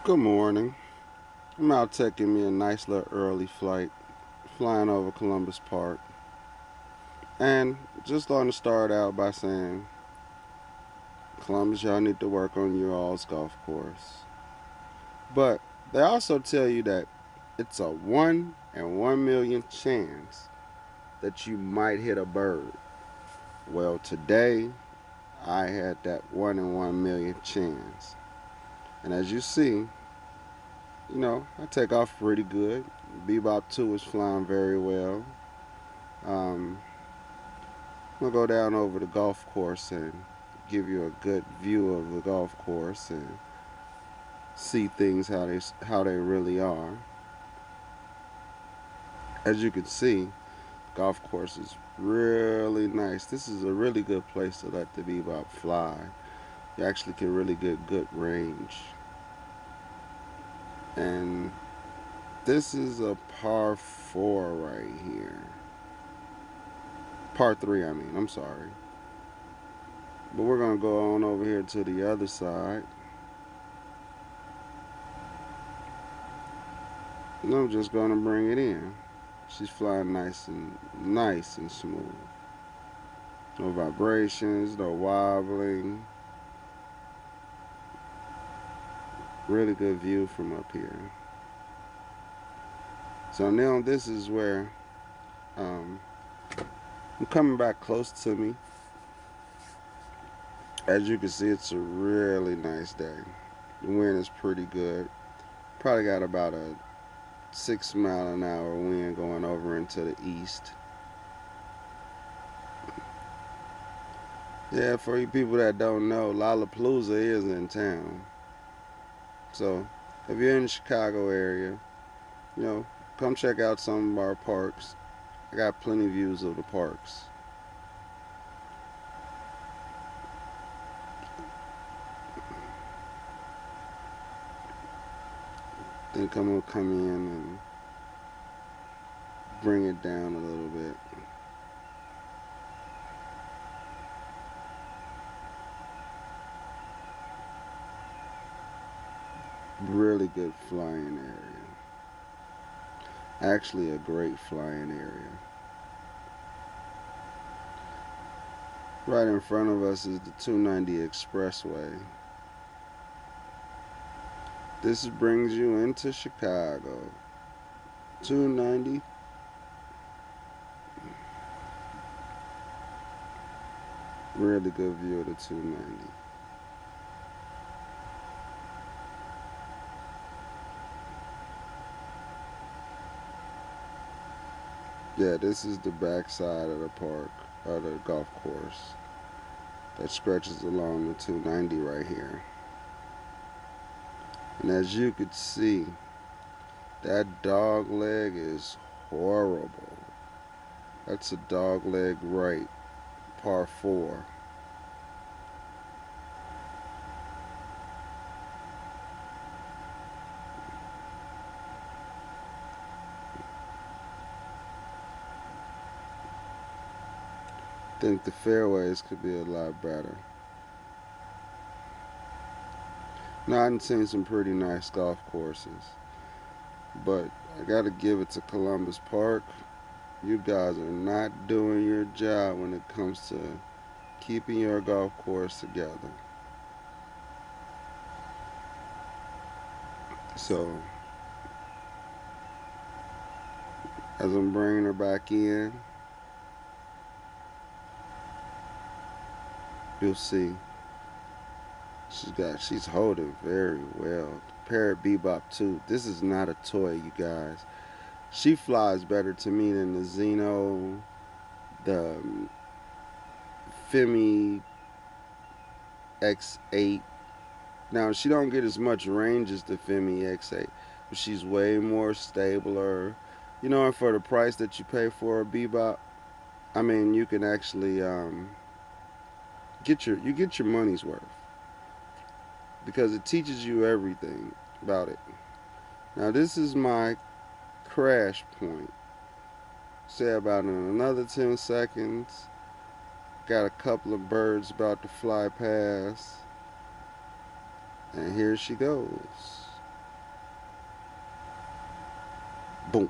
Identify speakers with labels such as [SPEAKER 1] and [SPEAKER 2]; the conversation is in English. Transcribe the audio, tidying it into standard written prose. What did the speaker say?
[SPEAKER 1] Good morning. I'm out taking me a nice little early flight, flying over Columbus Park. And just want to start out by saying, Columbus, y'all need to work on your all's golf course. But they also tell you that it's a 1 in 1 million chance that you might hit a bird. Well, today I had that 1 in 1 million chance. And as you see, I take off pretty good. Bebop 2 is flying very well. Um, I'm gonna go down over the golf course and give you a good view of the golf course and see things how they really are. As you can see, golf course is really nice. This is a really good place to let the bebop fly. You actually can really get good range. And this is a par four right here. Par three, I mean. I'm sorry. But we're gonna go on over here to the other side. And I'm just gonna bring it in. She's flying nice and smooth. No vibrations, no wobbling. Really good view from up here. So now this is where um, I'm coming back close to me. As you can see, it's a really nice day. The wind is pretty good. Probably got about a 6 mile an hour wind going over into the east. Yeah, for you people that don't know, Lollapalooza is in town. So if you're in the Chicago area, you know, come check out some of our parks. I got plenty of views of the parks. Think I'm gonna come in and bring it down a little bit. Really good flying area. Actually, a great flying area. Right in front of us is the 290 Expressway. This brings you into Chicago. 290. Really good view of the 290. Yeah, this is the backside of the park, of the golf course that stretches along the 290 right here. And as you could see, that dog leg is horrible. That's a dog leg right, par four. Think the fairways could be a lot better. Now I've seen some pretty nice golf courses, but I gotta give it to Columbus Park. You guys are not doing your job when it comes to keeping your golf course together. So as I'm bringing her back in, you'll see she's holding very well. Parrot Bebop too. This is not a toy, you guys. She flies better to me than the Xeno, the Femi X8. Now she don't get as much range as the Femi X8, but she's way more stabler. And for the price that you pay for a Bebop, I mean, you can actually get your money's worth because it teaches you everything about it. Now this is my crash point. Say about in another 10 seconds. Got a couple of birds about to fly past. And here she goes. Boom.